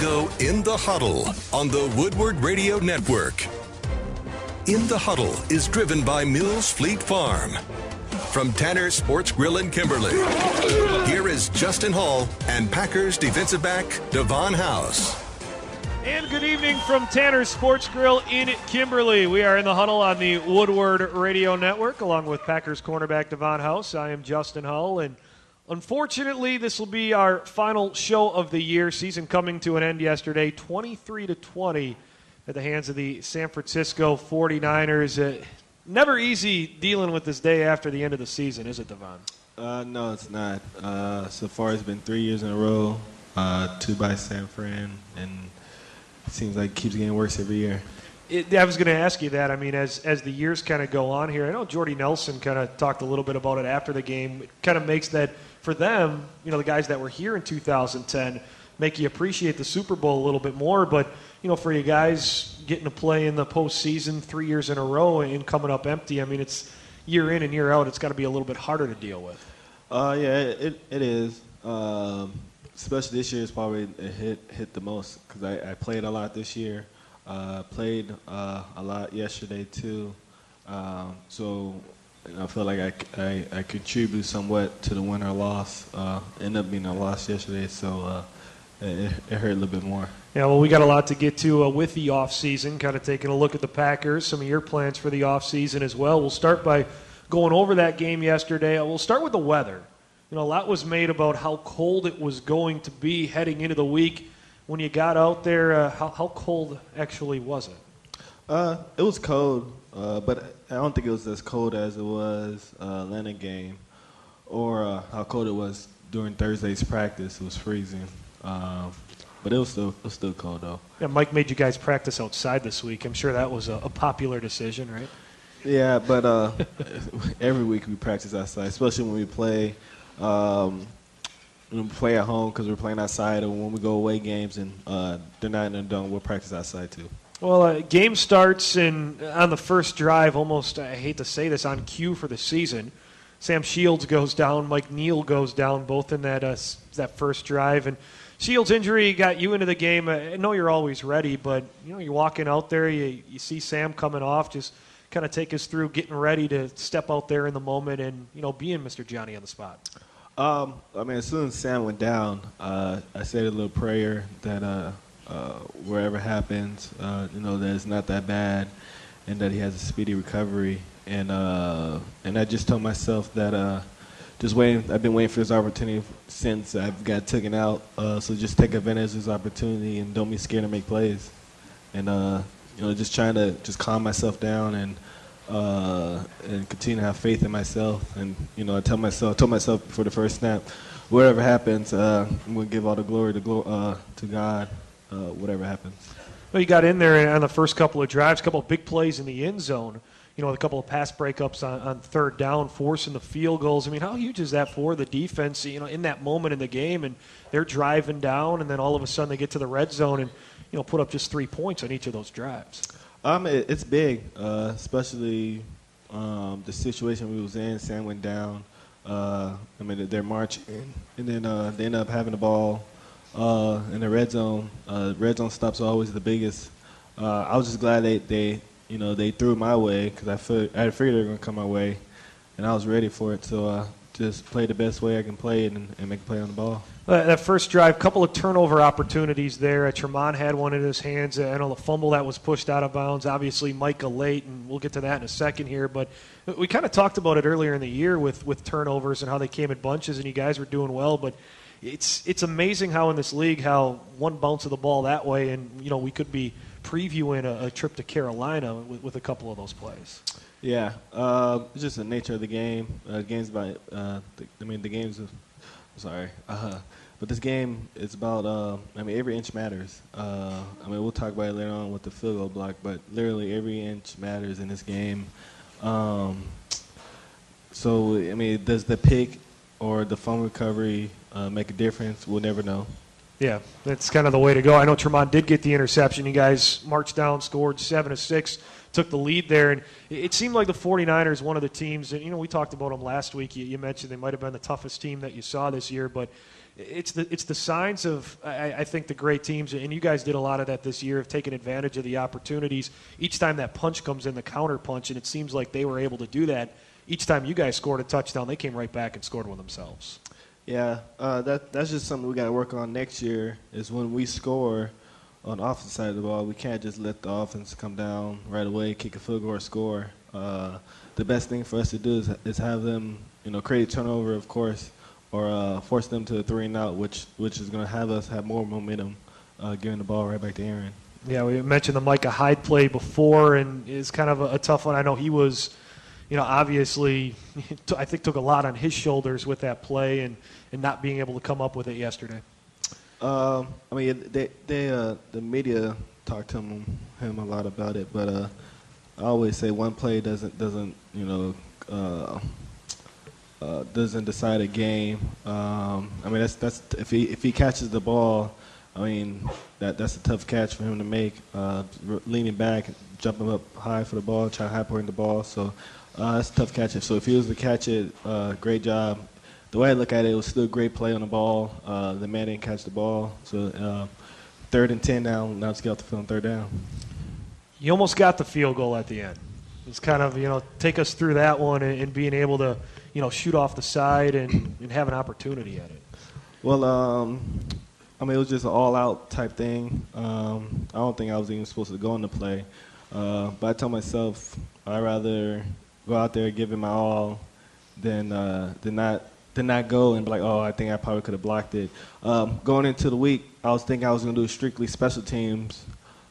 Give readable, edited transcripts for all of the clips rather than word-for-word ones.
go In the Huddle on the Woodward Radio Network. In the Huddle is driven by Mills Fleet Farm. From Tanner Sports Grill in Kimberly, here is Justin Hall and Packers defensive back Davon House. And good evening from Tanner Sports Grill in Kimberly. We are in the huddle on the Woodward Radio Network along with Packers cornerback Davon House. I am Justin Hull, and unfortunately this will be our final show of the year. Season coming to an end yesterday, 23-20 at the hands of the San Francisco 49ers. Never easy dealing with this day after the end of the season, is it, Davon? No, it's not. So far it's been 3 years in a row, 2 by San Fran, and it seems like it keeps getting worse every year. I was going to ask you that. I mean, as the years kind of go on here, I know Jordy Nelson kind of talked a little bit about it after the game. It kind of makes that, for them, you know, the guys that were here in 2010, make you appreciate the Super Bowl a little bit more. But, you know, for you guys getting to play in the postseason 3 years in a row and coming up empty, I mean, it's year in and year out. It's got to be a little bit harder to deal with. Yeah, it is. Especially this year, it's probably hit the most because I played a lot this year. Played a lot yesterday too. So I feel like I contribute somewhat to the win or loss. Ended up being a loss yesterday, so it hurt a little bit more. Yeah, well, we got a lot to get to with the offseason, kind of taking a look at the Packers, some of your plans for the offseason as well. We'll start by going over that game yesterday. We'll start with the weather. You know, a lot was made about how cold it was going to be heading into the week. When you got out there, how cold actually was it? It was cold, but I don't think it was as cold as it was Atlanta game or how cold it was during Thursday's practice. It was freezing. But it was still cold, though. Yeah, Mike made you guys practice outside this week. I'm sure that was a popular decision, right? Yeah, but every week we practice outside, especially when we play at home because we're playing outside, or when we go away games and they're not in the dome, we'll practice outside too. Well, game starts on the first drive, almost, I hate to say this, on cue for the season. Sam Shields goes down, Mike Neal goes down, both in that first drive. And Shields' injury got you into the game. I know you're always ready, but you know, you're walking out there, you see Sam coming off. Just kind of take us through getting ready to step out there in the moment and, you know, being Mr. Johnny on the spot. I mean, as soon as Sam went down, I said a little prayer that wherever happens, you know, that it's not that bad, and that he has a speedy recovery. And I just told myself that just waiting. I've been waiting for this opportunity since I've got taken out. So just take advantage of this opportunity and don't be scared to make plays. And you know, just trying to just calm myself down and continue to have faith in myself. And you know, I told myself before the first snap, whatever happens, I'm gonna give all the glory to God, whatever happens. Well, you got in there on the first couple of drives, a couple of big plays in the end zone. You know, a couple of pass breakups on third down, forcing the field goals. I mean, how huge is that for the defense, you know, in that moment in the game, and they're driving down, and then all of a sudden they get to the red zone and, you know, put up just 3 points on each of those drives? It's big, especially the situation we was in. Sam went down. I mean, they're marching, and then they end up having the ball in the red zone. Red zone stops are always the biggest. I was just glad they threw it my way because I figured they were going to come my way, and I was ready for it. So just play the best way I can play it and make a play on the ball. That first drive, couple of turnover opportunities there. Tremont had one in his hands. I know the fumble that was pushed out of bounds. Obviously, Micah late, and we'll get to that in a second here. But we kind of talked about it earlier in the year with turnovers and how they came in bunches, and you guys were doing well. But it's amazing how in this league, how one bounce of the ball that way, and you know, we could be previewing a trip to Carolina with a couple of those plays. Yeah, it's just the nature of the game. The game's about. The game's. Sorry, but this game is about. Every inch matters. We'll talk about it later on with the field goal block, but literally every inch matters in this game. So does the pick or the fumble recovery make a difference? We'll never know. Yeah, that's kind of the way to go. I know Tremont did get the interception. You guys marched down, scored 7-6, took the lead there. And it seemed like the 49ers, one of the teams, and, we talked about them last week. You mentioned they might have been the toughest team that you saw this year. But it's the signs of, I think, the great teams, and you guys did a lot of that this year, of taking advantage of the opportunities. Each time that punch comes in, the counter punch, and it seems like they were able to do that. Each time you guys scored a touchdown, they came right back and scored one themselves. Yeah, that's just something we got to work on next year, is when we score on the offensive side of the ball, we can't just let the offense come down right away, kick a field goal or score. The best thing for us to do is have them, create a turnover, of course, or force them to a 3-and-out, which is going to have us have more momentum, giving the ball right back to Aaron. Yeah, we mentioned the Micah Hyde play before, and it's kind of a tough one. I know he was, obviously, I think took a lot on his shoulders with that play and not being able to come up with it yesterday. The media talked to him a lot about it, but I always say one play doesn't decide a game. That's if he catches the ball, that's a tough catch for him to make. Leaning back, jumping up high for the ball, trying to high point the ball. So that's a tough catch. So if he was to catch it, great job. The way I look at it, it was still a great play on the ball. The man didn't catch the ball. So 3rd and 10 now. Now let's get off the field on 3rd down. You almost got the field goal at the end. It's kind of, take us through that one and being able to, shoot off the side and have an opportunity at it. Well, it was just an all-out type thing. I don't think I was even supposed to go in the play. But I told myself I'd rather go out there, give it my all, than not go and be like, I think I probably could have blocked it. Going into the week, I was thinking I was going to do strictly special teams.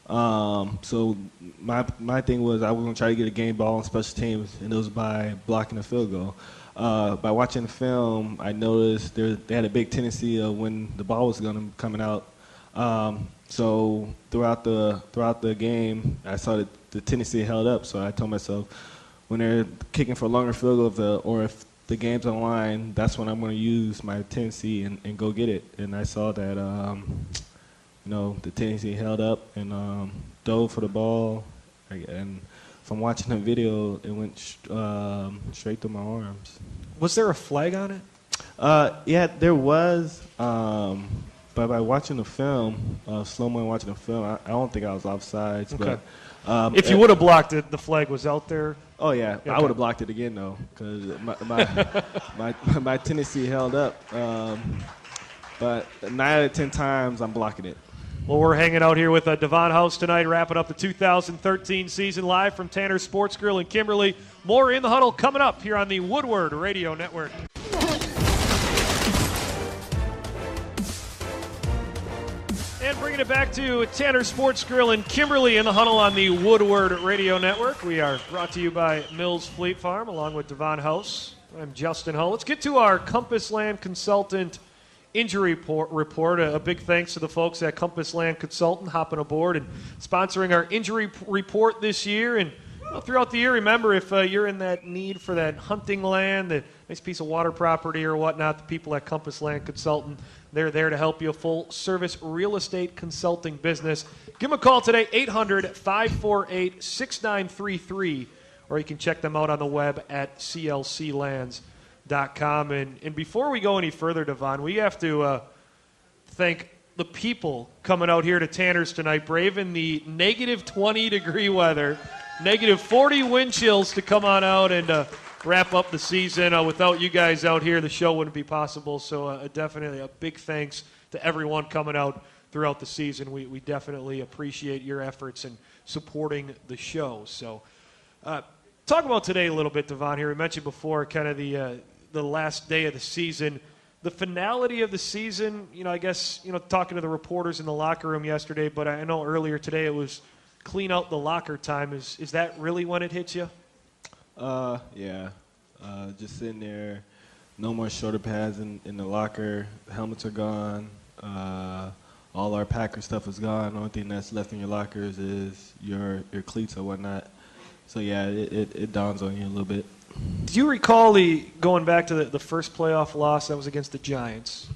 So my thing was I was going to try to get a game ball on special teams, and it was by blocking a field goal. By watching the film, I noticed they had a big tendency of when the ball was coming out. So throughout the game, I saw that the tendency held up. So I told myself, when they're kicking for a longer field goal, or if the game's on line, that's when I'm going to use my tendency and go get it. And I saw that, the tendency held up and dove for the ball. And from watching the video, it went straight through my arms. Was there a flag on it? Yeah, there was. But by watching the film, slow-mo watching the film, I don't think I was offsides. Okay. But if you would have blocked it, the flag was out there. Oh yeah, okay. I would have blocked it again though, because my tendency held up. But 9 out of 10 times I'm blocking it. Well, we're hanging out here with Davon House tonight, wrapping up the 2013 season live from Tanner Sports Grill in Kimberly. More In the Huddle coming up here on the Woodward Radio Network. And bringing it back to Tanner Sports Grill in Kimberly in the Huddle on the Woodward Radio Network. We are brought to you by Mills Fleet Farm along with Davon House. I'm Justin Hull. Let's get to our Compass Land Consultant injury report. A big thanks to the folks at Compass Land Consultant hopping aboard and sponsoring our injury report this year. And throughout the year, remember, if you're in that need for that hunting land, a nice piece of water property or whatnot, the people at Compass Land Consultant, they're there to help you. A full-service real estate consulting business. Give them a call today, 800-548-6933, or you can check them out on the web at clclands.com. And before we go any further, Davon, we have to thank the people coming out here to Tanner's tonight, braving the negative 20-degree weather, negative 40 wind chills to come on out and wrap up the season. Without you guys out here, the show wouldn't be possible. So definitely a big thanks to everyone coming out throughout the season. We definitely appreciate your efforts in supporting the show. So talk about today a little bit, Davon, here. We mentioned before kind of the last day of the season. The finality of the season, I guess, talking to the reporters in the locker room yesterday, but I know earlier today it was clean out the locker time. Is that really when it hits you? Yeah. Just sitting there, no more shoulder pads in the locker. The helmets are gone. All our Packer stuff is gone. The only thing that's left in your lockers is your cleats or whatnot. So, yeah, it dawns on you a little bit. Do you recall going back to the first playoff loss that was against the Giants?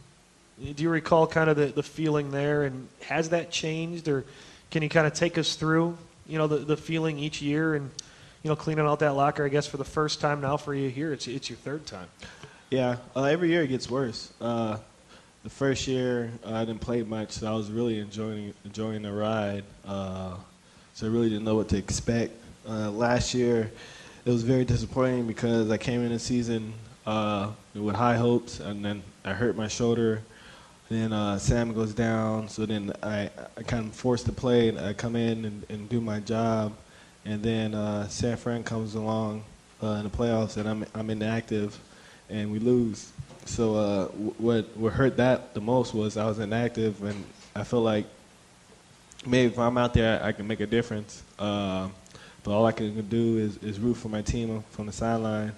Do you recall kind of the feeling there, and has that changed, or can you kind of take us through, the feeling each year and, cleaning out that locker, I guess, for the first time now for you here? It's your third time. Yeah, every year it gets worse. The first year I didn't play much, so I was really enjoying the ride. So I really didn't know what to expect. Last year it was very disappointing because I came in the season with high hopes, and then I hurt my shoulder. Then Sam goes down, so then I kind of forced to play, and I come in and do my job. And then San Fran comes along in the playoffs, and I'm inactive, and we lose. So what hurt that the most was I was inactive, and I feel like maybe if I'm out there, I can make a difference. But all I can do is root for my team from the sideline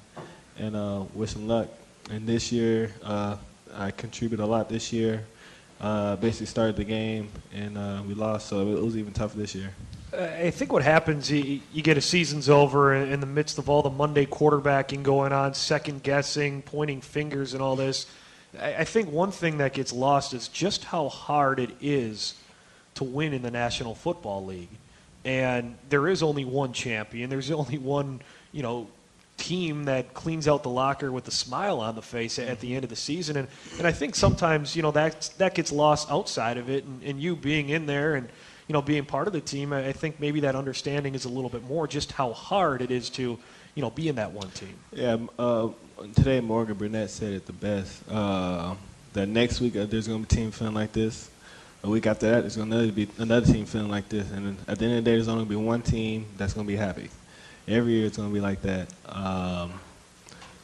and wish them luck. And this year, I contributed a lot this year. Basically started the game, and we lost, so it was even tougher this year. I think what happens, you get a season's over in the midst of all the Monday quarterbacking going on, second-guessing, pointing fingers and all this. I think one thing that gets lost is just how hard it is to win in the National Football League. And there is only one champion. There's only one, team that cleans out the locker with a smile on the face at the end of the season. And I think sometimes, that gets lost outside of it. And you being in there and, being part of the team, I think maybe that understanding is a little bit more just how hard it is to, be in that one team. Yeah, today Morgan Burnett said it the best. That next week there's going to be a team feeling like this. A week after that, there's going to be another team feeling like this. And at the end of the day, there's only going to be one team that's going to be happy. Every year it's going to be like that.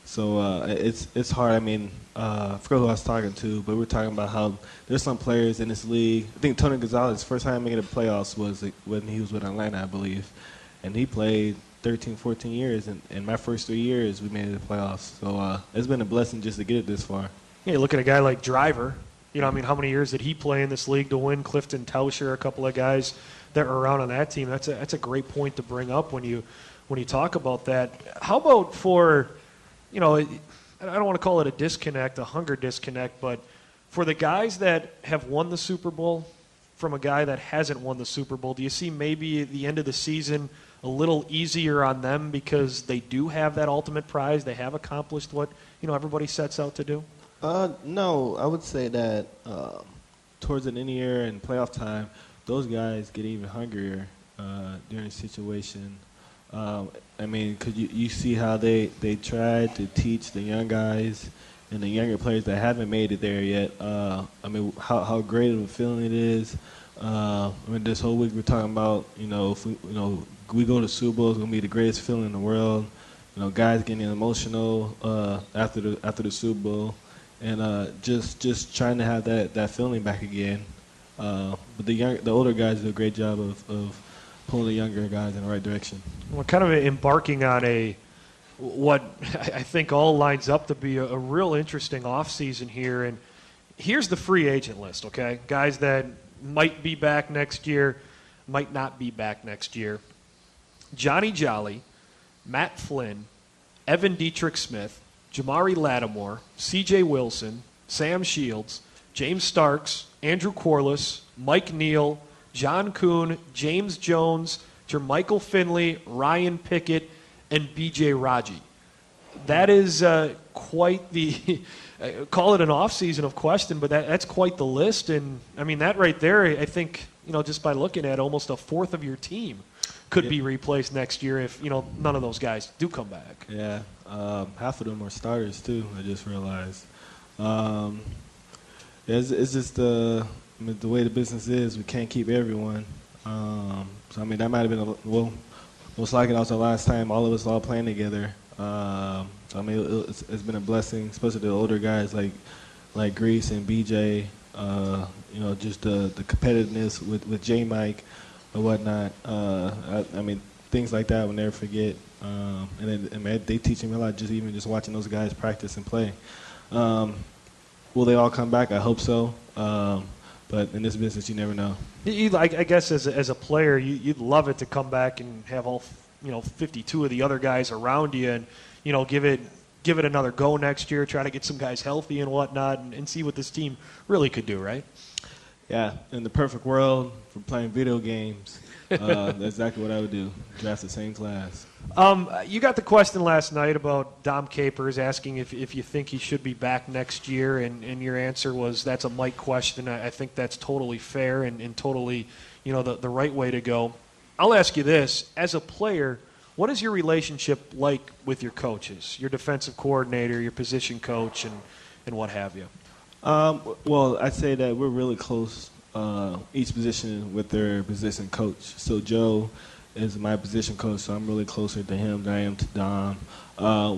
So it's hard. I mean, I forgot who I was talking to, but we were talking about how there's some players in this league. I think Tony Gonzalez, first time making the playoffs was when he was with Atlanta, I believe. And he played 13, 14 years. And in my first 3 years, we made it to the playoffs. So it's been a blessing just to get it this far. Yeah, you look at a guy like Driver. How many years did he play in this league to win? Clifton Tauscher, a couple of guys that were around on that team. That's a great point to bring up when you talk about that. How about for, I don't want to call it a disconnect, a hunger disconnect, but for the guys that have won the Super Bowl from a guy that hasn't won the Super Bowl, do you see maybe at the end of the season a little easier on them because they do have that ultimate prize? They have accomplished what, everybody sets out to do? No, I would say that towards the end of the year and playoff time, those guys get even hungrier during the situation. I mean, because you see how they tried to teach the young guys and the younger players that haven't made it there yet. I mean, how great of a feeling it is. I mean, this whole week we're talking about, if we go to Super Bowl, it's gonna be the greatest feeling in the world. Guys getting emotional after the Super Bowl, and just trying to have that feeling back again. But the older guys do a great job of pulling the younger guys in the right direction. We're kind of embarking on what I think all lines up to be a real interesting offseason here. And here's the free agent list, okay? Guys that might be back next year, might not be back next year. Johnny Jolly, Matt Flynn, Evan Dietrich Smith, Jamari Lattimore, C.J. Wilson, Sam Shields, James Starks, Andrew Corliss, Mike Neal, John Kuhn, James Jones, Jermichael Finley, Ryan Pickett, and B.J. Raji. That is quite the call it an offseason of question, but that's quite the list. And, I mean, that right there, I think, just by looking at almost a fourth of your team could be replaced next year if, none of those guys do come back. Yeah, half of them are starters, too, I just realized. It's just the way the business is, we can't keep everyone. So, I mean, that might have been, most likely that was the last time all of us all playing together. So, I mean, it's been a blessing, especially the older guys like Grease and BJ, just the competitiveness with J-Mike or whatnot. I mean, things like that I will never forget. And then, they teach me a lot, just watching those guys practice and play. Will they all come back? I hope so. But in this business, you never know. I guess as a player, you'd love it to come back and have all 52 of the other guys around you and give it give it another go next year, try to get some guys healthy and whatnot, and see what this team really could do, right? Yeah, in the perfect world for playing video games, that's exactly what I would do, draft the same class. You got the question last night about Dom Capers asking if you think he should be back next year, and your answer was that's a Mike question. I think that's totally fair and totally, the right way to go. I'll ask you this. As a player, what is your relationship like with your coaches, your defensive coordinator, your position coach, and what have you? Well, I'd say that we're really close, each position with their position coach. So Joe is my position coach, so I'm really closer to him than I am to Dom.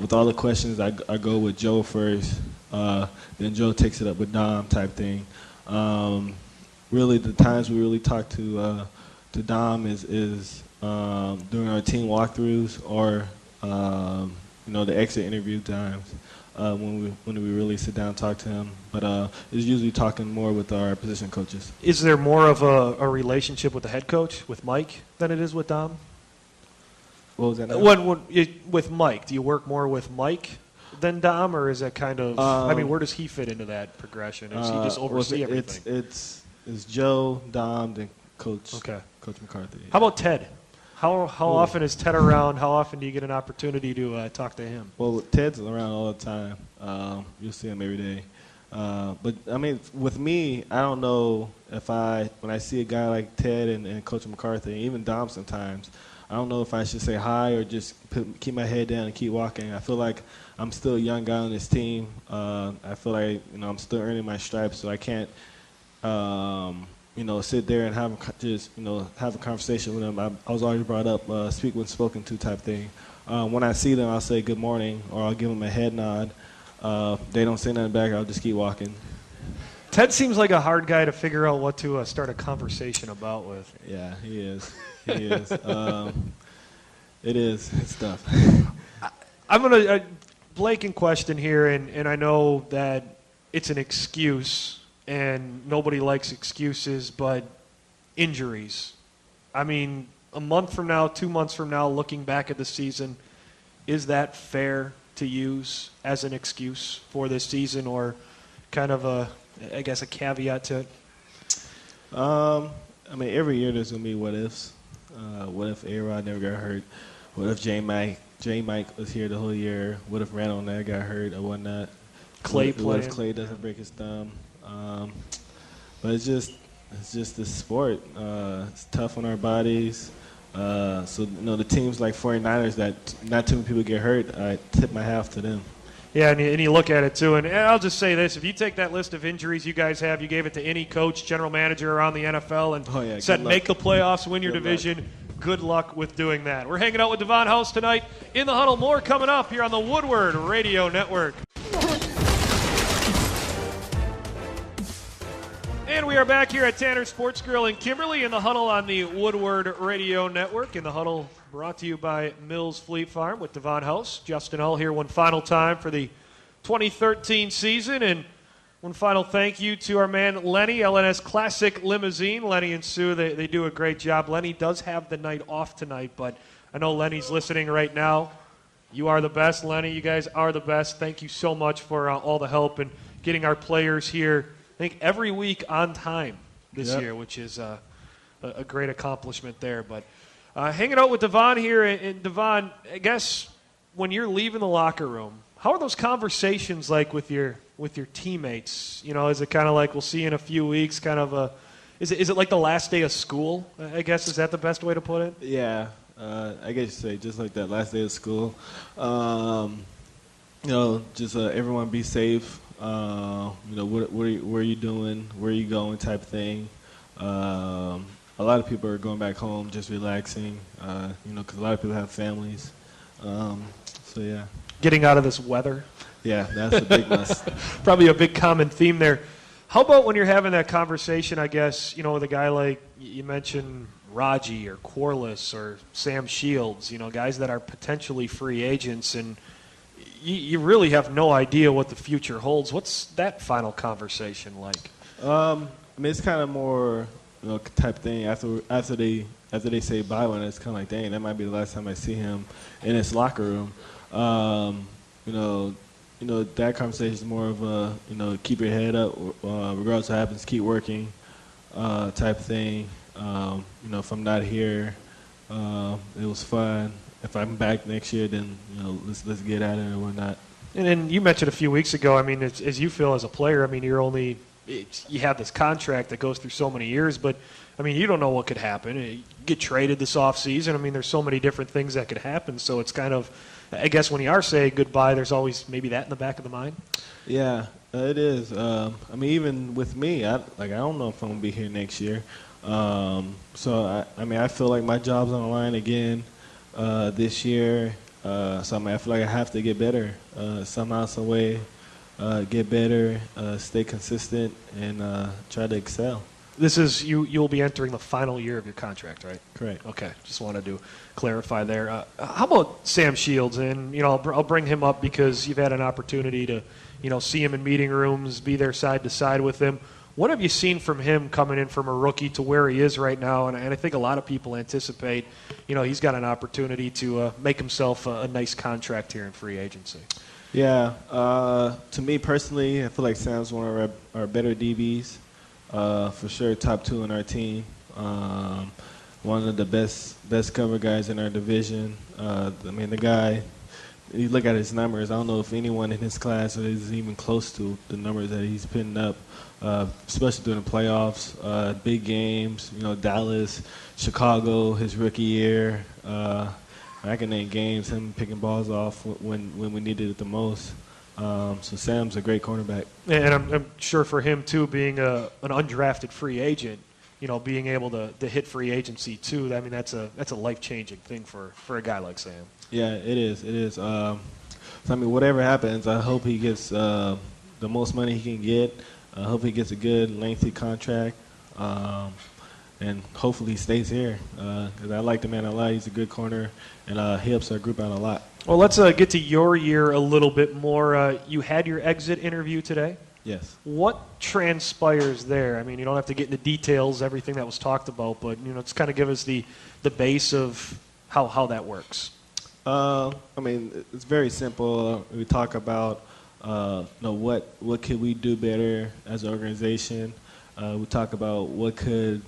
With all the questions, I go with Joe first, then Joe takes it up with Dom type thing. Really, the times we really talk to Dom is during our team walkthroughs or the exit interview times. When we really sit down and talk to him. But it's usually talking more with our position coaches. Is there more of a relationship with the head coach, with Mike, than it is with Dom? What was that now? With Mike, do you work more with Mike than Dom, or is that kind of where does he fit into that progression? Does he just oversee everything? It's Joe, Dom, then Coach McCarthy. How about Ted? How often is Ted around? How often do you get an opportunity to talk to him? Well, Ted's around all the time. You'll see him every day. But, I mean, with me, I don't know if when I see a guy like Ted and Coach McCarthy, and even Dom sometimes, I don't know if I should say hi or just keep my head down and keep walking. I feel like I'm still a young guy on this team. I feel like, I'm still earning my stripes, so I can't sit there and have a conversation with them. I was already brought up, speak when spoken to type thing. When I see them, I'll say good morning, or I'll give them a head nod. They don't say nothing back, I'll just keep walking. Ted seems like a hard guy to figure out what to start a conversation about with. Yeah, he is. He is. It is. It's tough. I'm going to blanket question here, and I know that it's an excuse, and nobody likes excuses, but injuries. I mean, a month from now, 2 months from now, looking back at the season, is that fair to use as an excuse for this season, or kind of a caveat to it? Every year there's going to be what ifs. What if A-Rod never got hurt? What if J. Mike was here the whole year? What if Randall never got hurt or whatnot? What if Clay doesn't break his thumb? But it's just the sport. It's tough on our bodies. The teams like 49ers that not too many people get hurt, I tip my hat to them. Yeah, and you look at it too, and I'll just say this: if you take that list of injuries you guys have, you gave it to any coach, general manager around the NFL, and said make the playoffs, win your division. Good luck with doing that. We're hanging out with Davon House tonight in the Huddle. More coming up here on the Woodward Radio Network. And we are back here at Tanner Sports Grill in Kimberly in the Huddle on the Woodward Radio Network. In the Huddle brought to you by Mills Fleet Farm with Davon House. Justin Hull here one final time for the 2013 season. And one final thank you to our man Lenny, LNS Classic Limousine. Lenny and Sue, they do a great job. Lenny does have the night off tonight, but I know Lenny's listening right now. You are the best, Lenny. You guys are the best. Thank you so much for all the help and getting our players here, I think, every week on time this year, which is a great accomplishment there. But hanging out with Davon here, and Davon, I guess when you're leaving the locker room, how are those conversations like with your teammates? Is it kind of like we'll see you in a few weeks? Kind of is it like the last day of school? I guess, is that the best way to put it? Yeah, I guess you say just like that last day of school. Just everyone be safe. What are you doing? Where are you going? Type thing. A lot of people are going back home, just relaxing. Because a lot of people have families. Yeah. Getting out of this weather. Yeah, that's a big must. Probably a big common theme there. How about when you're having that conversation, I guess, with a guy like you mentioned, Raji or Corliss or Sam Shields, guys that are potentially free agents, and you really have no idea what the future holds. What's that final conversation like? It's kind of more, type thing. After they say bye, when it's kind of like, dang, that might be the last time I see him in his locker room. That conversation is more of a, keep your head up, regardless of what happens, keep working, type of thing. If I'm not here, it was fun. If I'm back next year, then let's get at it or whatnot. And then you mentioned a few weeks ago, I mean, as you feel as a player, I mean, you have this contract that goes through so many years, but, I mean, you don't know what could happen. You get traded this offseason. I mean, there's so many different things that could happen. So it's kind of, I guess when you are saying goodbye, there's always maybe that in the back of the mind. Yeah, it is. I mean, even with me, I don't know if I'm going to be here next year. So, I feel like my job's on the line again this year. So, I feel like I have to get better somehow, some way, get better, stay consistent, and try to excel. This is you'll be entering the final year of your contract, right? Correct. Okay, just wanted to clarify there. How about Sam Shields? And, I'll bring him up because you've had an opportunity to, see him in meeting rooms, be there side to side with him. What have you seen from him coming in from a rookie to where he is right now? And I think a lot of people anticipate, he's got an opportunity to make himself a nice contract here in free agency. Yeah. To me personally, I feel like Sam's one of our better DBs. For sure, top 2 on our team. One of the best cover guys in our division. The guy, you look at his numbers, I don't know if anyone in his class is even close to the numbers that he's putting up, especially during the playoffs, big games, Dallas, Chicago, his rookie year. I can name games, him picking balls off when we needed it the most. So Sam's a great cornerback. And I'm sure for him, too, being an undrafted free agent, being able to hit free agency, too, I mean, that's a life-changing thing for a guy like Sam. Yeah, it is. It is. So, whatever happens, I hope he gets the most money he can get. I hope he gets a good, lengthy contract. And hopefully he stays here because I like the man a lot. He's a good corner, and he helps our group out a lot. Well, let's get to your year a little bit more. You had your exit interview today. Yes. What transpires there? I mean, you don't have to get into details, everything that was talked about, but just kind of give us the base of how that works. It's very simple. We talk about what could we do better as an organization. We talk about what could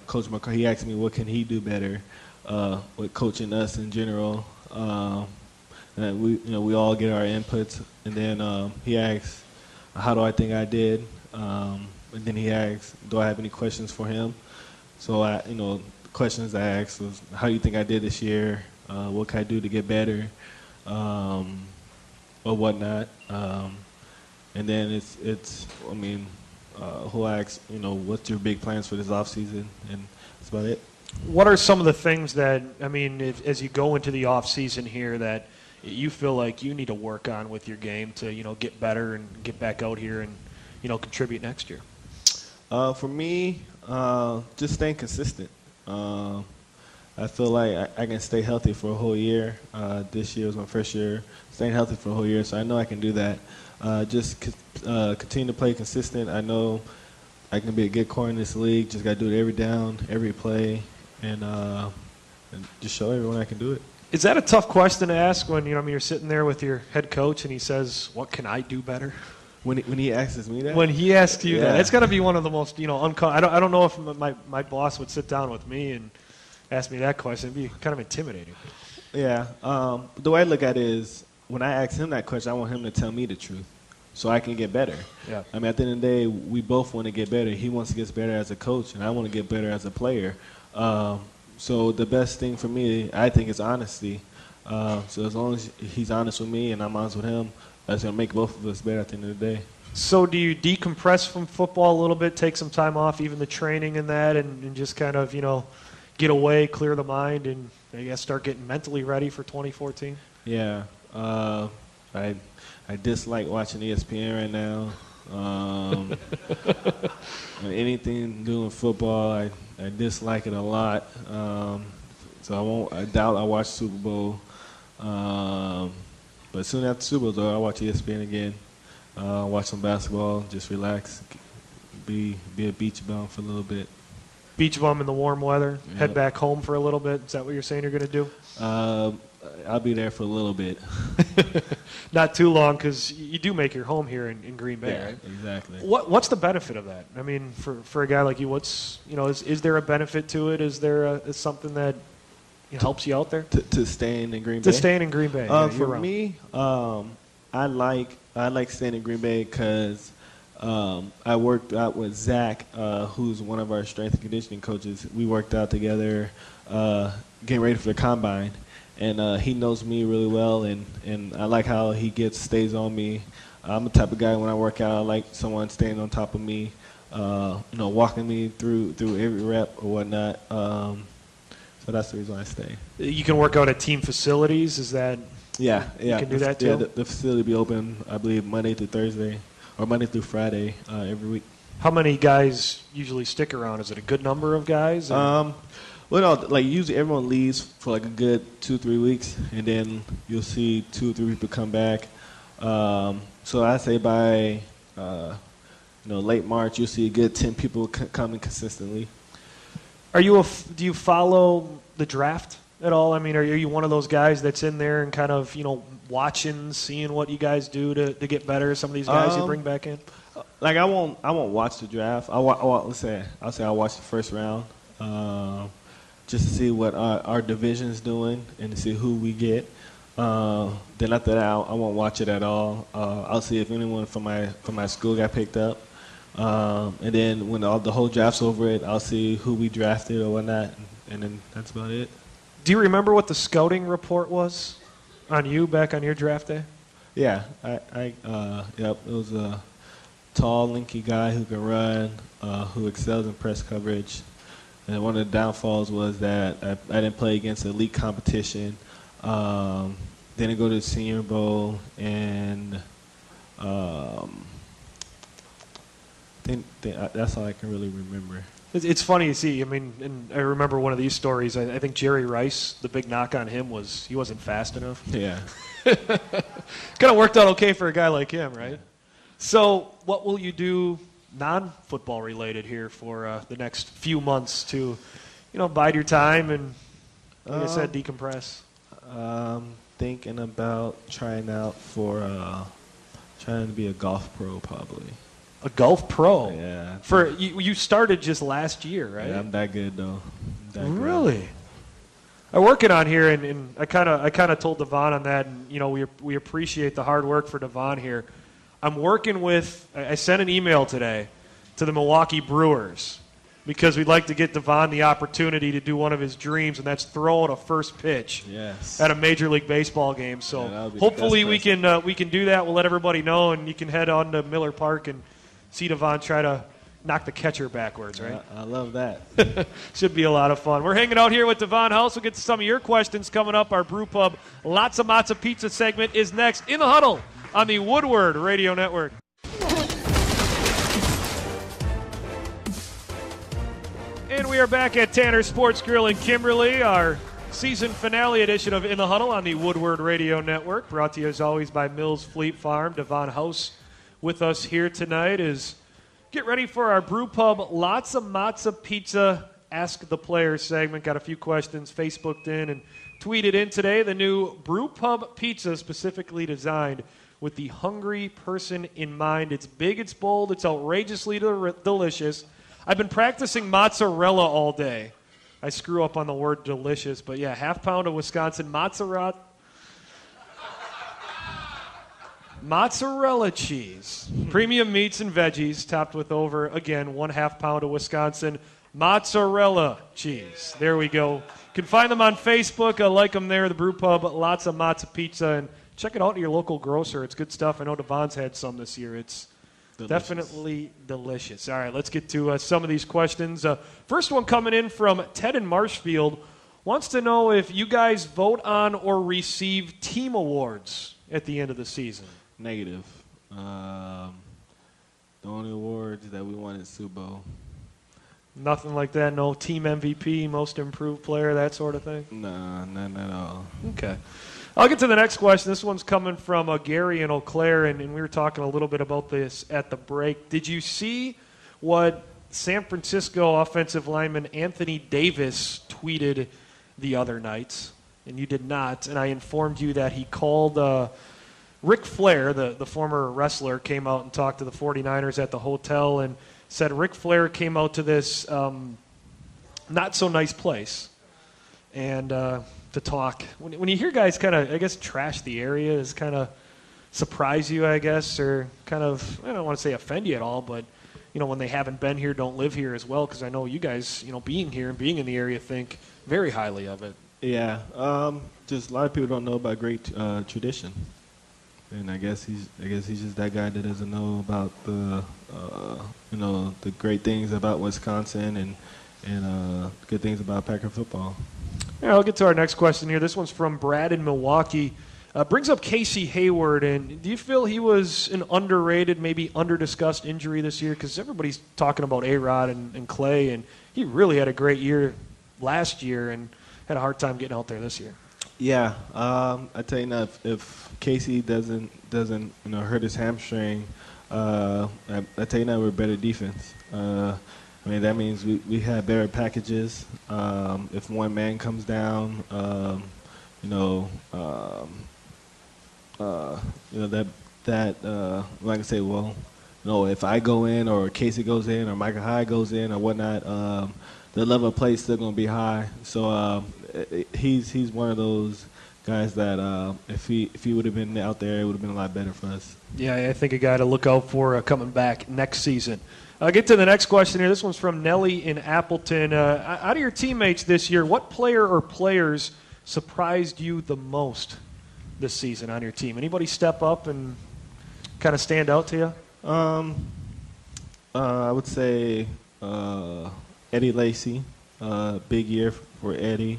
Coach McCarthy. He asked me what can he do better with coaching us in general. And we all get our inputs, and then he asks, how do I think I did? And then he asks, do I have any questions for him? So the questions I asked was, how do you think I did this year? What can I do to get better? Or whatnot. And then who asks, what's your big plans for this offseason? And that's about it. What are some of the things that, as you go into the offseason here that you feel like you need to work on with your game to, get better and get back out here and, contribute next year? For me, just staying consistent. I feel like I can stay healthy for a whole year. This year was my first year staying healthy for a whole year, so I know I can do that. Just continue to play consistent. I know I can be a good corner in this league. Just got to do it every down, every play, and just show everyone I can do it. Is that a tough question to ask when you're sitting there with your head coach and he says, "What can I do better?" When he asks me that. When he asks you Yeah. that, it's got to be one of the most I don't know if my boss would sit down with me and ask me that question. It'd be kind of intimidating. Yeah. The way I look at it is when I ask him that question, I want him to tell me the truth so I can get better. Yeah. At the end of the day, we both want to get better. He wants to get better as a coach, and I want to get better as a player. So the best thing for me, I think, is honesty. So as long as he's honest with me and I'm honest with him, that's going to make both of us better at the end of the day. So do you decompress from football a little bit, take some time off, even the training and that, and just kind of, get away, clear the mind, and I guess start getting mentally ready for 2014? Yeah. I dislike watching ESPN right now. Anything doing football, I dislike it a lot. So I doubt I'll watch Super Bowl. But soon after Super Bowl, though, I'll watch ESPN again. Watch some basketball, just relax, be a beach bum for a little bit. Beach bum in the warm weather, Yep. head back home for a little bit. Is that what you're saying you're going to do? I'll be there for a little bit. Not too long, because you do make your home here in Green Bay, Yeah, right? exactly. What's the benefit of that? I mean, for a guy like you, is there a benefit to it? Is there is something that helps you out there? To staying in Green Bay? To staying in Green Bay. For me, I like staying in Green Bay because I worked out with Zach, who's one of our strength and conditioning coaches. We worked out together getting ready for the combine. And he knows me really well, and I like how he stays on me. I'm the type of guy when I work out, I like someone staying on top of me, walking me through every rep or whatnot. So that's the reason I stay. You can work out at team facilities. Is that? Yeah. You can do that too. Yeah, the facility be open, I believe, Monday through Thursday, or Monday through Friday every week. How many guys usually stick around? Is it a good number of guys? Well, no, like usually everyone leaves for like a good 2-3 weeks, and then you'll see 2 or 3 people come back. So I say by late March, you'll see a good 10 people coming consistently. Do you follow the draft at all? I mean, are you one of those guys that's in there and kind of watching, seeing what you guys do to get better? Some of these guys you bring back in. Like I won't watch the draft. I'll say I'll watch the first round. Just to see what our division's doing and to see who we get. Then after that, I won't watch it at all. I'll see if anyone from my school got picked up. And then when the whole draft's over, I'll see who we drafted or whatnot, and then that's about it. Do you remember what the scouting report was on you back on your draft day? Yeah, yep. It was a tall, lanky guy who can run, who excels in press coverage. And one of the downfalls was that I didn't play against elite competition. Didn't go to the Senior Bowl, and that's all I can really remember. It's funny to see. I mean, and I remember one of these stories. I think Jerry Rice, the big knock on him was he wasn't fast enough. Yeah. Kind of worked out okay for a guy like him, right? So what will you do non-football related here for the next few months to, bide your time and, like I said, decompress? Thinking about trying to be a golf pro probably. A golf pro? Yeah. You started just last year, right? Yeah, I'm that good though. Really? I'm working on here, and I kind of told Davon on that, and we appreciate the hard work for Davon here. I'm working with. I sent an email today to the Milwaukee Brewers because we'd like to get Davon the opportunity to do one of his dreams, and that's throw out a first pitch at a Major League Baseball game. So hopefully we can do that. We'll let everybody know, and you can head on to Miller Park and see Davon try to knock the catcher backwards, right? I love that. Should be a lot of fun. We're hanging out here with Davon House. We'll get to some of your questions coming up. Our Brew Pub Lots of Matzo Pizza segment is next. In the Huddle on the Woodward Radio Network. And we are back at Tanner Sports Grill in Kimberly, our season finale edition of In the Huddle on the Woodward Radio Network, brought to you as always by Mills Fleet Farm. Davon House with us here tonight is get ready for our Brew Pub Lots of Matzo Pizza Ask the Players segment. Got a few questions Facebooked in and tweeted in today. The new Brew Pub Pizza specifically designed with the hungry person in mind. It's big, it's bold, it's outrageously delicious. I've been practicing mozzarella all day. I screw up on the word delicious, but yeah, half pound of Wisconsin mozzarella cheese. Premium meats and veggies topped with over, again, 1/2 pound of Wisconsin mozzarella cheese. There we go. You can find them on Facebook. I like them there, the Brew Pub, Lots of Matzo Pizza, and check it out at your local grocer. It's good stuff. I know Davon's had some this year. It's definitely delicious. All right, let's get to some of these questions. First one coming in from Ted in Marshfield. Wants to know if you guys vote on or receive team awards at the end of the season. Negative. The only awards that we won is Super Bowl. Nothing like that? No team MVP, most improved player, that sort of thing? No, none at all. Okay. I'll get to the next question. This one's coming from Gary in Eau Claire, and we were talking a little bit about this at the break. Did you see what San Francisco offensive lineman Anthony Davis tweeted the other night? and you did not. And I informed you that he called Ric Flair, the former wrestler, came out and talked to the 49ers at the hotel and said Ric Flair came out to this not-so-nice place and to talk. When you hear guys kind of, I guess, trash the area, is kind of surprise you, I guess, or kind of, I don't want to say offend you at all, but, when they haven't been here, don't live here as well, because I know you guys, being here and being in the area think very highly of it. Yeah, just a lot of people don't know about great tradition. And I guess he's just that guy that doesn't know about the the great things about Wisconsin and good things about Packer football. Yeah, I'll get to our next question here. This one's from Brad in Milwaukee. Brings up Casey Hayward, and do you feel he was an underrated, maybe under-discussed injury this year? Because everybody's talking about A-Rod and Clay, and he really had a great year last year and had a hard time getting out there this year. Yeah, I tell you now, if Casey doesn't hurt his hamstring, I tell you now we're a better defense. That means we have better packages. If one man comes down, like I say, if I go in or Casey goes in or Micah Hyde goes in or whatnot, the level of play is still going to be high. So he's one of those guys that if he would have been out there, it would have been a lot better for us. Yeah, I think a guy to look out for coming back next season. I'll get to the next question here. This one's from Nellie in Appleton. Out of your teammates this year, what player or players surprised you the most this season on your team? Anybody step up and kind of stand out to you? I would say Eddie Lacy. Big year for Eddie.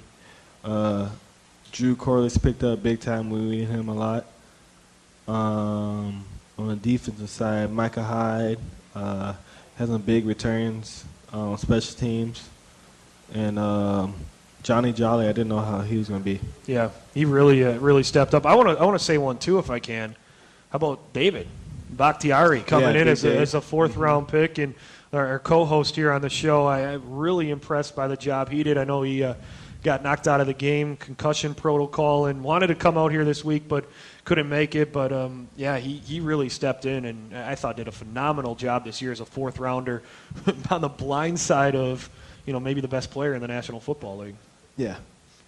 Drew Corliss picked up big time. We needed him a lot. On the defensive side, Micah Hyde has some big returns on special teams. And Johnny Jolly, I didn't know how he was going to be. Yeah, he really stepped up. I want to say one too, if I can. How about David Bakhtiari coming in as a fourth-round pick, and our co-host here on the show? I'm really impressed by the job he did. I know he got knocked out of the game, concussion protocol, and wanted to come out here this week, but couldn't make it. But he really stepped in, and I thought did a phenomenal job this year as a fourth-rounder on the blind side of maybe the best player in the National Football League. Yeah,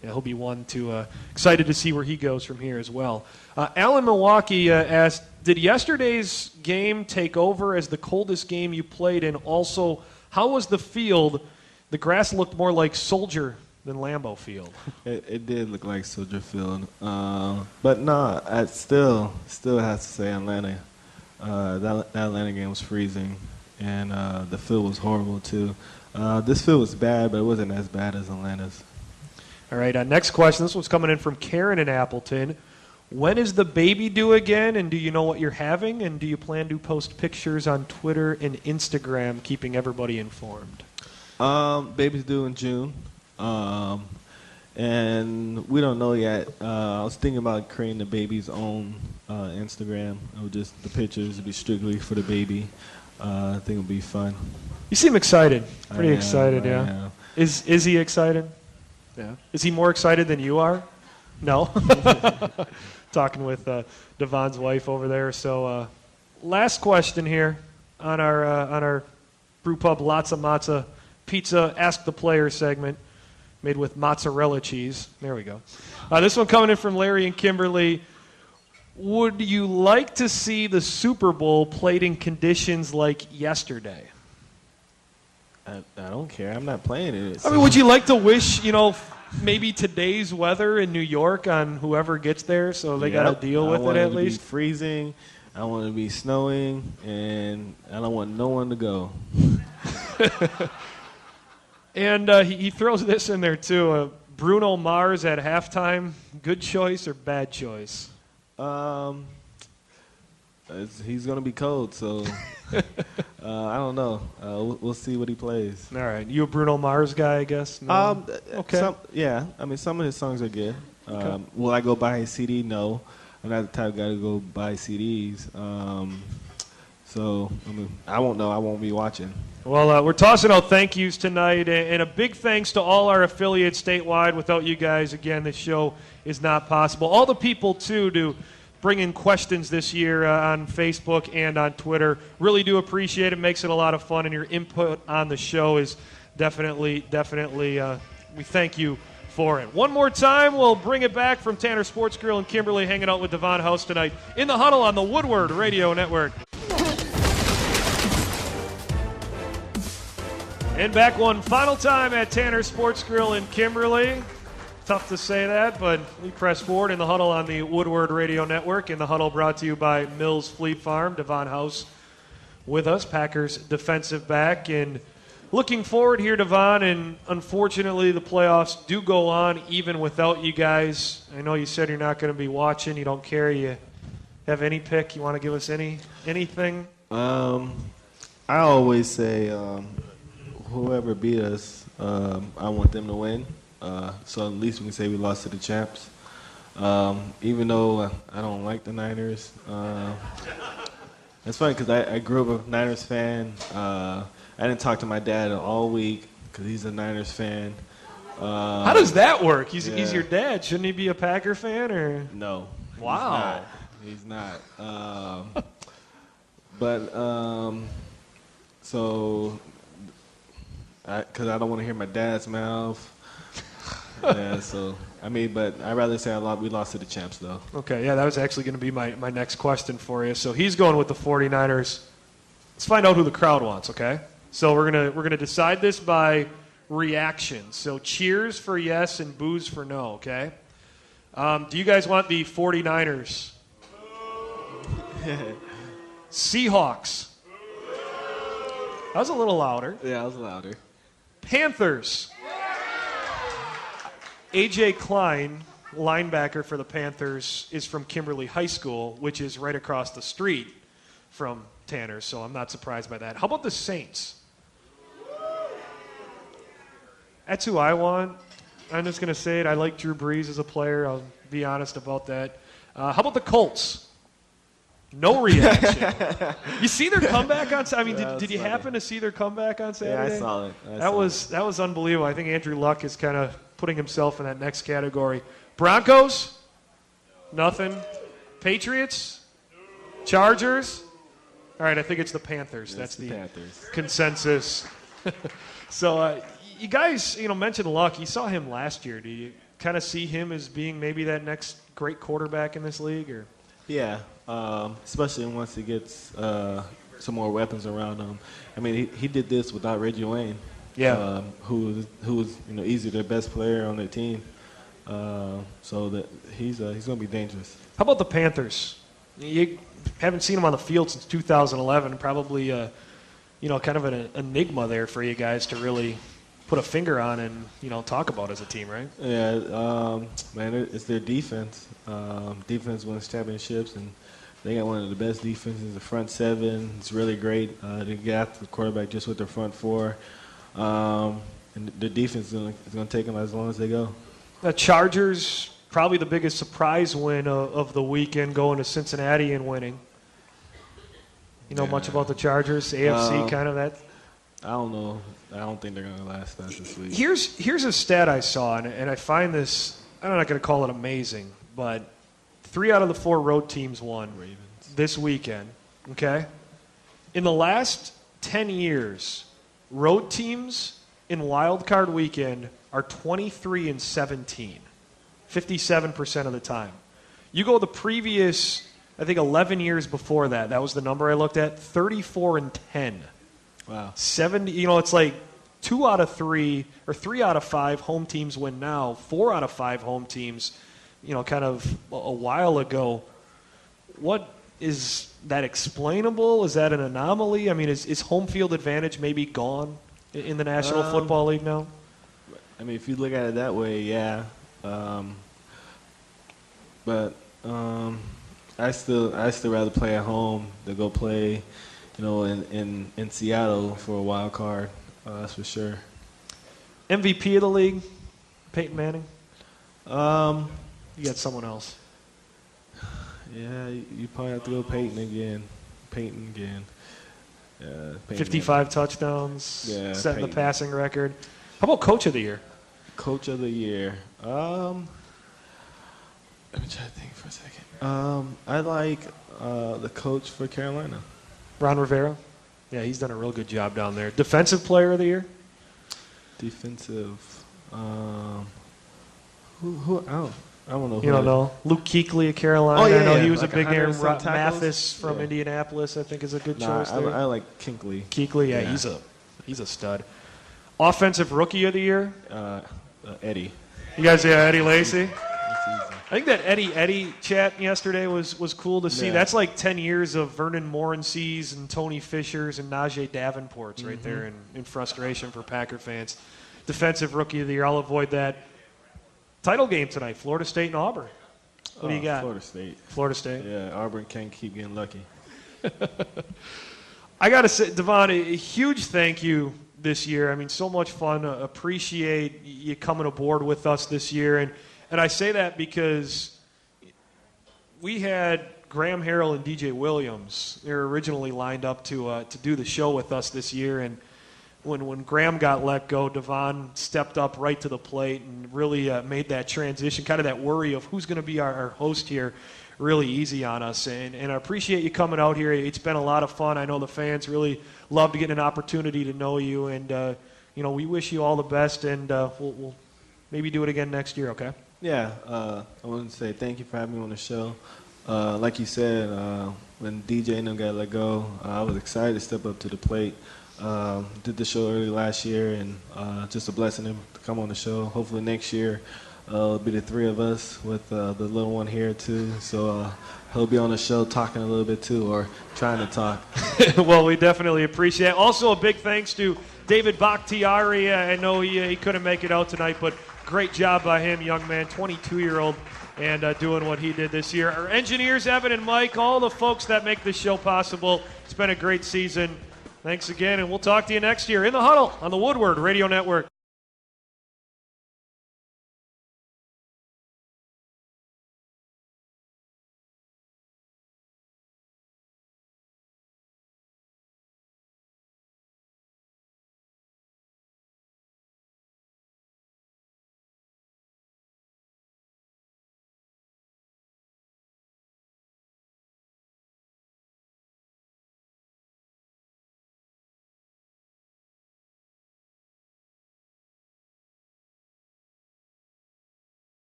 he'll be one to excited to see where he goes from here as well. Alan Milwaukee asked, did yesterday's game take over as the coldest game you played in? Also, how was the field? The grass looked more like Soldier than Lambeau Field. It did look like Soldier Field. But no, I still have to say Atlanta. That Atlanta game was freezing, and the field was horrible too. This field was bad, but it wasn't as bad as Atlanta's. All right, next question. This one's coming in from Karen in Appleton. When is the baby due again, and do you know what you're having? And do you plan to post pictures on Twitter and Instagram, keeping everybody informed? Baby's due in June, and we don't know yet. I was thinking about creating the baby's own Instagram. It would the pictures would be strictly for the baby. I think it would be fun. You seem excited. Pretty excited, I yeah. am. Is he excited? Yeah. Is he more excited than you are? No. Talking with Davon's wife over there. So, last question here on our Brew Pub Lots of Matza Pizza Ask the Player segment, made with mozzarella cheese. There we go. This one coming in from Larry and Kimberly. Would you like to see the Super Bowl played in conditions like yesterday? I don't care. I'm not playing it. So. I mean, would you like to wish, maybe today's weather in New York on whoever gets there, so they got to deal with it at least? I want it to be freezing. I want it to be snowing, and I don't want no one to go. And he throws this in there, too. Bruno Mars at halftime, good choice or bad choice? He's going to be cold, so I don't know. We'll see what he plays. All right. You a Bruno Mars guy, I guess? No? Okay. Some of his songs are good. Okay. Will I go buy his CD? No. I'm not the type of guy to go buy CDs. So I won't know. I won't be watching. Well, we're tossing out thank yous tonight, and a big thanks to all our affiliates statewide. Without you guys, again, this show is not possible. All the people, too, to bring in questions this year on Facebook and on Twitter. Really do appreciate it. Makes it a lot of fun, and your input on the show is definitely, we thank you for it. One more time, we'll bring it back from Tanner Sports Grill in Kimberly, hanging out with Davon House tonight in the Huddle on the Woodward Radio Network. And back one final time at Tanner Sports Grill in Kimberly. Tough to say that, but we press forward in the Huddle on the Woodward Radio Network. In the Huddle brought to you by Mills Fleet Farm. Davon House with us, Packers defensive back. And looking forward here, Davon, and unfortunately the playoffs do go on even without you guys. I know you said you're not going to be watching. You don't care. You have any pick? You want to give us anything? I always say whoever beat us, I want them to win. So at least we can say we lost to the champs. Even though I don't like the Niners. It's funny because I grew up a Niners fan. I didn't talk to my dad all week because he's a Niners fan. How does that work? He's your dad. Shouldn't he be a Packer fan? Or No. Wow. He's not. So... because I don't want to hear my dad's mouth. Yeah, so, but I'd rather say we lost to the champs, though. Okay, yeah, that was actually going to be my next question for you. So he's going with the 49ers. Let's find out who the crowd wants, okay? So we're gonna decide this by reaction. So cheers for yes and boos for no, okay? Do you guys want the 49ers? Seahawks. That was a little louder. Yeah, that was louder. Panthers. A.J. Klein, linebacker for the Panthers, is from Kimberly High School, which is right across the street from Tanner, so I'm not surprised by that. How about the Saints? That's who I want. I'm just going to say it. I like Drew Brees as a player. I'll be honest about that. How about the Colts? No reaction. You see their comeback on Saturday? Did you happen to see their comeback on Saturday? Yeah, I saw it. That was unbelievable. I think Andrew Luck is kind of putting himself in that next category. Broncos? Nothing. Patriots? Chargers? All right, I think it's the Panthers. That's the Panthers. Consensus. So you guys, mentioned Luck. You saw him last year. Do you kind of see him as being maybe that next great quarterback in this league? Or? Yeah, especially once he gets some more weapons around him. He did this without Reggie Wayne. Yeah. Who was easily the best player on their team. So that he's going to be dangerous. How about the Panthers? You haven't seen him on the field since 2011. Probably kind of an enigma there for you guys to really put a finger on and talk about as a team, right? Yeah, man, it's their defense. Defense wins championships, and they got one of the best defenses. The front seven is really great. They got the quarterback just with their front four, and the defense is going to take them as long as they go. The Chargers, probably the biggest surprise win of the weekend, going to Cincinnati and winning. You know much about the Chargers? AFC kind of that? I don't know. I don't think they're going to last past this week. Here's a stat I saw, and I find this, I'm not going to call it amazing, but 3 out of the 4 road teams won Ravens this weekend, okay? In the last 10 years, road teams in Wild Card Weekend are 23-17, 57% of the time. You go the previous, I think 11 years before that was the number I looked at, 34-10. Wow. 70, it's like 2 out of 3 or 3 out of 5 home teams win now. 4 out of 5 home teams, kind of a while ago. What is that explainable? Is that an anomaly? Is home field advantage maybe gone in the National Football League now? If you look at it that way, yeah. But I still rather play at home than go play, in Seattle for a wild card. That's for sure. MVP of the league, Peyton Manning. You got someone else. Yeah, you probably have to go Peyton again. Yeah, 55 touchdowns, Yeah, setting the Peyton. passing record. How about Coach of the Year? Coach of the year. Let me try to think for a second. I like the coach for Carolina. Ron Rivera? Yeah, he's done a real good job down there. Defensive Player of the Year? Defensive. Who? I don't know. You don't know. Luke Kuechly of Carolina. Oh, yeah, I know yeah. he was Like a big name. 100 some tackles? Mathis from Yeah. Indianapolis, I think, is a good Nah, choice there. I like Kinkley. Kuechly, yeah, he's a stud. Offensive Rookie of the Year? Eddie. You guys, yeah, Eddie Lacy. That's easy. I think that Eddie chat yesterday was cool to see. Yeah. That's like 10 years of Vernon Morency's and Tony Fisher's and Najee Davenport's right there in frustration for Packer fans. Defensive Rookie of the Year, I'll avoid that. Title game tonight, Florida State and Auburn. What do you got? Florida State. Florida State. Yeah, Auburn can't keep getting lucky. I got to say, Davon, a huge thank you this year. I mean, so much fun. Appreciate you coming aboard with us this year. And I say that because we had Graham Harrell and DJ Williams. They were originally lined up to do the show with us this year. And when Graham got let go, Davon stepped up right to the plate and really made that transition, kind of that worry of who's going to be our host here, really easy on us. And I appreciate you coming out here. It's been a lot of fun. I know the fans really love to get an opportunity to know you. And, we wish you all the best. And we'll maybe do it again next year, okay? Yeah, I want to say thank you for having me on the show. Like you said, when DJ and them got let go, I was excited to step up to the plate. Did the show early last year, and just a blessing to come on the show. Hopefully next year it'll be the three of us with the little one here too. So he'll be on the show talking a little bit too, or trying to talk. Well, we definitely appreciate it. Also, a big thanks to David Bakhtiari. I know he couldn't make it out tonight, but great job by him, young man, 22-year-old, and doing what he did this year. Our engineers, Evan and Mike, all the folks that make this show possible. It's been a great season. Thanks again, and we'll talk to you next year in the Huddle on the Woodward Radio Network.